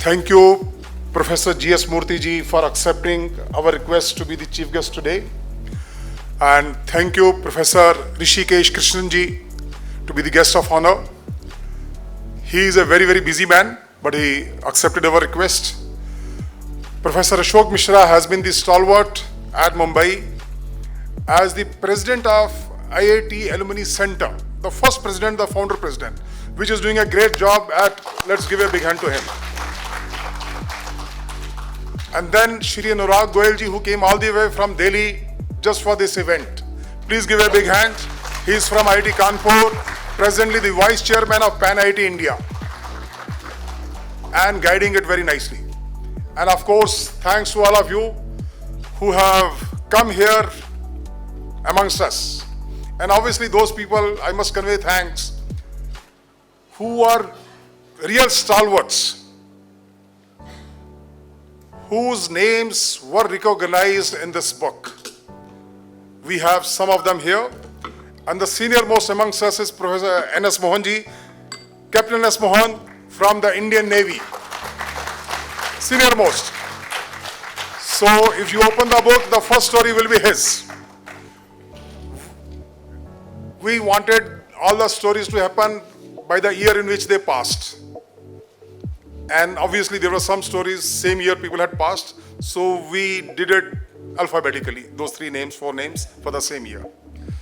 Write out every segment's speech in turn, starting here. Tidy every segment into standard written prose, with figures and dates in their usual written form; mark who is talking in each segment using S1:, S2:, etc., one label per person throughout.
S1: Thank you, Professor G.S. Murthy ji, for accepting our request to be the chief guest today. And thank you, Professor Rishikesh Krishnan ji, to be the guest of honor. He is a very, very busy man, but he accepted our request. Professor Ashok Mishra has been the stalwart at Mumbai as the president of IIT Alumni Center, the first president, the founder president, which is doing a great job at, let's give a big hand to him. And then Shri Anurag Goyal ji, who came all the way from Delhi just for this event. Please give a big hand. He is from IIT Kanpur, presently the vice chairman of Pan IIT India, and guiding it very nicely. And of course, thanks to all of you who have come here amongst us. And obviously those people, I must convey thanks, who are real stalwarts, whose names were recognized in this book. We have some of them here, and the senior most amongst us is Professor N.S. Mohanji, Captain N.S. Mohan from the Indian Navy, senior most. So if you open the book, the first story will be his. We wanted all the stories to happen by the year in which they passed. And obviously there were some stories, same year people had passed, so we did it alphabetically, those 3 names, 4 names for the same year.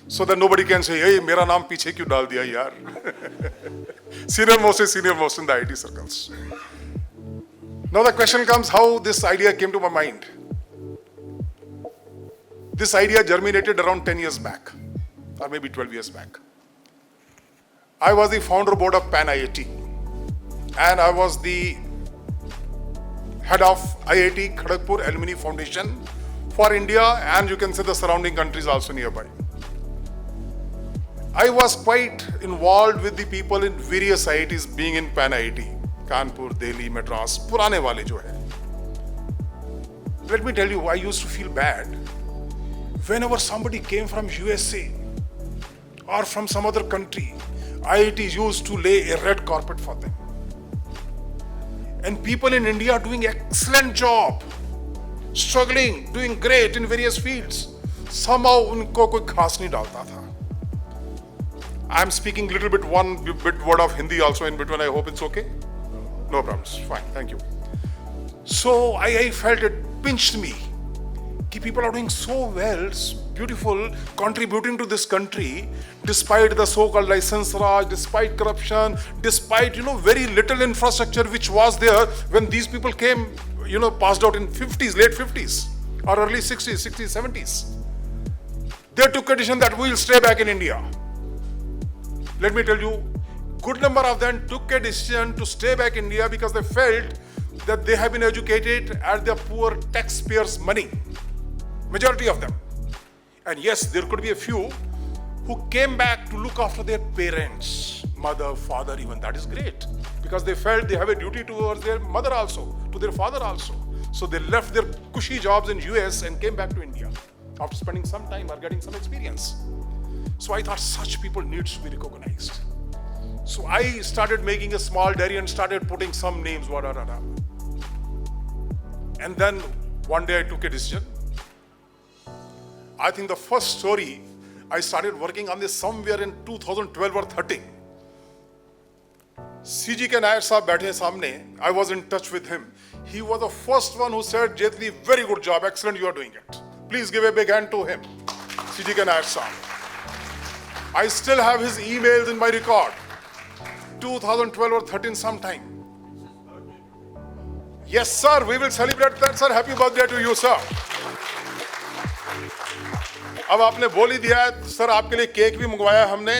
S1: So that nobody can say, hey, mera naam piche kyun dal diya yaar. Senior most is senior most in the IT circles. Now the question comes, how this idea came to my mind. This idea germinated around 10 years back, or maybe 12 years back. I was the founder board of Pan IIT, and I was the head of IIT Kharagpur Alumni Foundation for India, and you can say the surrounding countries also nearby. I was quite involved with the people in various IITs being in Pan IIT, Kanpur, Delhi, Madras, purane wale jo hai. Let me tell you, I used to feel bad whenever somebody came from USA or from some other country. IITs used to lay a red carpet for them. And people in India are doing excellent job, struggling, doing great in various fields. Somehow unko koi khas nahi dalta tha. I'm speaking little bit, one bit word of Hindi also in between. I hope it's okay. No problems. Fine. Thank you. So I felt it pinched me. People are doing so well, beautiful, contributing to this country, despite the so-called license raj, despite corruption, despite, very little infrastructure which was there when these people came, passed out in 50s, late 50s, or early 60s, 70s. They took a decision that we will stay back in India. Let me tell you, good number of them took a decision to stay back in India because they felt that they have been educated at the poor taxpayers' money. Majority of them. And yes, there could be a few who came back to look after their parents, mother, father, even. That is great. Because they felt they have a duty towards their mother also, to their father also. So they left their cushy jobs in US and came back to India after spending some time or getting some experience. So I thought such people need to be recognized. So I started making a small diary and started putting some names, And then one day I took a decision. I think the first story, I started working on this somewhere in 2012 or 13. CG Nair sahab baithe samne, I was in touch with him. He was the first one who said, Jetli, very good job, excellent, you are doing it. Please give a big hand to him, CG Nair sahab. I still have his emails in my record, 2012 or 13 sometime. Yes, sir, we will celebrate that, sir. Happy birthday to you, sir. अब आपने बोल ही दिया है, sir आपके लिए cake भी मंगवाया हमने,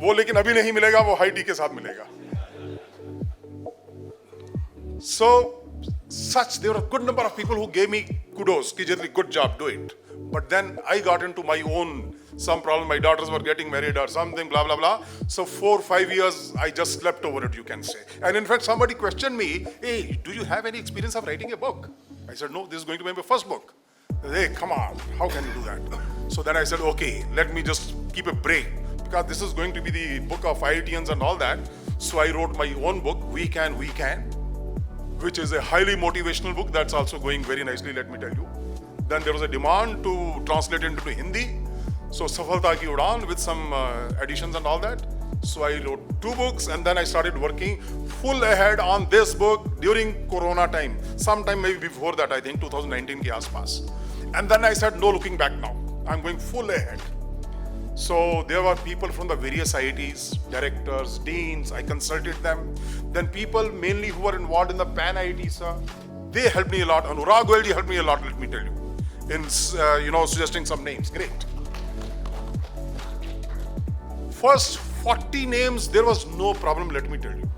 S1: वो लेकिन अभी नहीं मिलेगा, वो हाई टी के साथ मिलेगा. So, there were a good number of people who gave me kudos, ki Jetli, good job, do it. But then I got into my own, some problem, my daughters were getting married or something, blah, blah, blah. So 4 or 5 years, I just slept over it, you can say. And in fact, somebody questioned me, hey, do you have any experience of writing a book? I said, no, this is going to be my first book. Hey, come on, how can you do that? So then I said, okay, let me just keep a break, because this is going to be the book of IITians and all that. So I wrote my own book, We Can. which is a highly motivational book that's also going very nicely, let me tell you. Then there was a demand to translate it into Hindi. So Safalta Ki Udaan with some additions and all that. So I wrote 2 books and then I started working full ahead on this book during Corona time. Sometime maybe before that, I think 2019 ke aaspaas. And then I said, no looking back now. I'm going full ahead. So there were people from the various IITs, directors, deans, I consulted them. Then people mainly who were involved in the Pan IIT, sir, they helped me a lot. Anurag Goyalji helped me a lot, let me tell you, in suggesting some names. Great. First 40 names, there was no problem, let me tell you.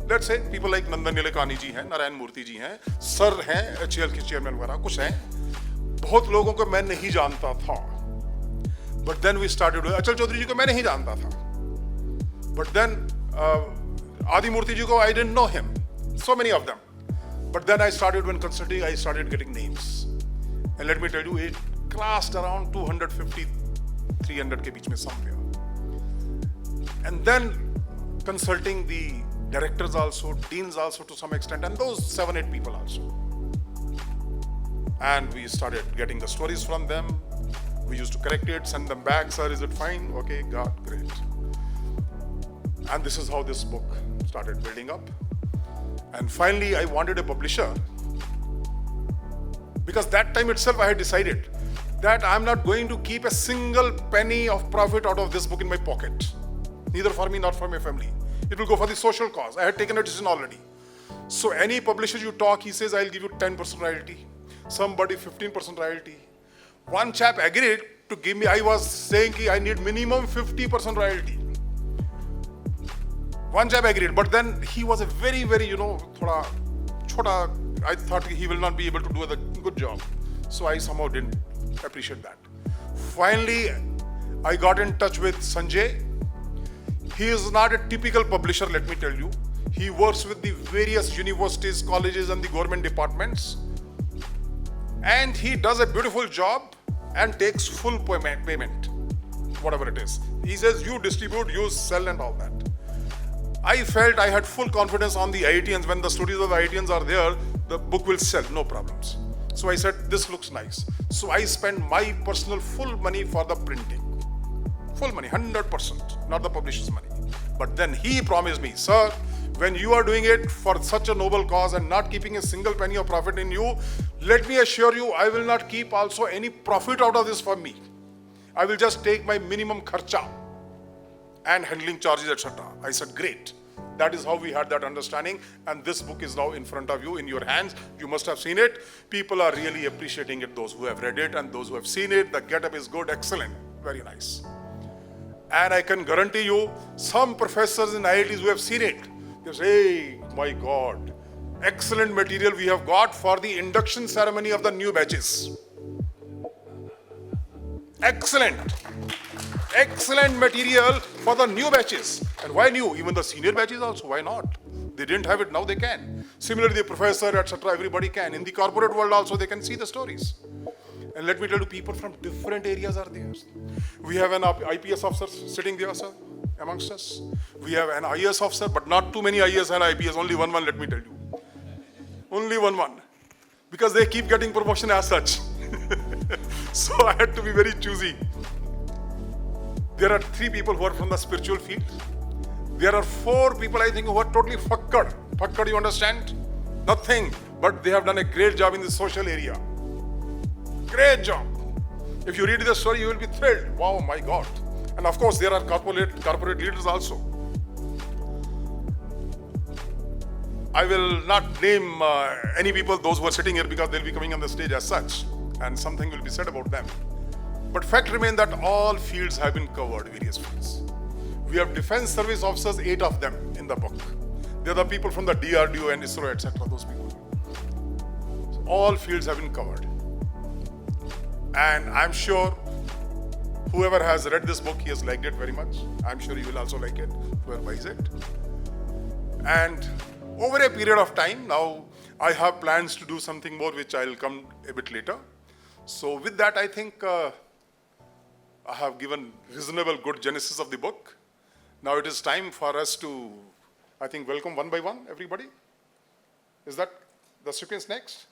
S1: Let's say people like Nandan Nilekani ji हैं, नारायण मूर्ति जी हैं, sir हैं, HAL के chairman वगैरह कुछ हैं. बहुत लोगों को मैं नहीं जानता था. But then we started. अचल चौधरी जी को मैं नहीं जानता था. But then Adi Murthy ji ko I didn't know him. So many of them. But then I started, when consulting, I started getting names. And let me tell you, it crossed around 250, 300 के बीच में somewhere. And then consulting the directors also, deans also to some extent, and those 7-8 people also. And we started getting the stories from them. We used to correct it, send them back. Sir, is it fine? Okay, God, great. And this is how this book started building up. And finally, I wanted a publisher. Because that time itself, I had decided that I'm not going to keep a single penny of profit out of this book in my pocket. Neither for me, nor for my family. It will go for the social cause. I had taken a decision already. So any publisher you talk, he says, I'll give you 10% royalty. Somebody 15% royalty. One chap agreed to give me, I was saying I need minimum 50% royalty. One chap agreed, but then he was a very, very, thoda chota, I thought he will not be able to do a good job. So I somehow didn't appreciate that. Finally, I got in touch with Sanjay. He is not a typical publisher, let me tell you. He works with the various universities, colleges, and the government departments. And he does a beautiful job and takes full payment, whatever it is. He says, you distribute, you sell, and all that. I felt I had full confidence on the IITians. When the stories of the IITians are there, the book will sell, no problems. So I said, this looks nice. So I spent my personal full money for the printing. Full money, 100%, not the publisher's money. But then he promised me, sir, when you are doing it for such a noble cause and not keeping a single penny of profit in you, let me assure you, I will not keep also any profit out of this for me. I will just take my minimum kharcha and handling charges, etc. I said, great. That is how we had that understanding. And this book is now in front of you, in your hands. You must have seen it. People are really appreciating it, those who have read it and those who have seen it. The get-up is good, excellent, very nice. And I can guarantee you, some professors in IITs who have seen it, they say, hey, my God, excellent material we have got for the induction ceremony of the new batches. Excellent. Excellent material for the new batches. And why new? Even the senior batches also, why not? They didn't have it, now they can. Similarly, the professor, etc., everybody can. In the corporate world also, they can see the stories. And let me tell you, people from different areas are there. We have an IPS officer sitting there, sir, amongst us. We have an IAS officer, but not too many IAS and IPS, only one, let me tell you. Only one. Because they keep getting promotion as such. So I had to be very choosy. There are 3 people who are from the spiritual field. There are 4 people, I think, who are totally fakkad. Fakkad, you understand? Nothing. But they have done a great job in the social area. Great job. If you read the story, you will be thrilled. Wow, my God. And of course, there are corporate leaders also. I will not name any people, those who are sitting here, because they'll be coming on the stage as such. And something will be said about them. But fact remains that all fields have been covered, various fields. We have defense service officers, 8 of them in the book. They are the people from the DRDO and ISRO, etc., those people. So all fields have been covered. And I'm sure whoever has read this book, he has liked it very much. I'm sure you will also like it, whoever buys it. And over a period of time, now I have plans to do something more, which I'll come a bit later. So with that, I think I have given reasonable good genesis of the book. Now it is time for us to, I think, welcome one by one, everybody. Is that the sequence next?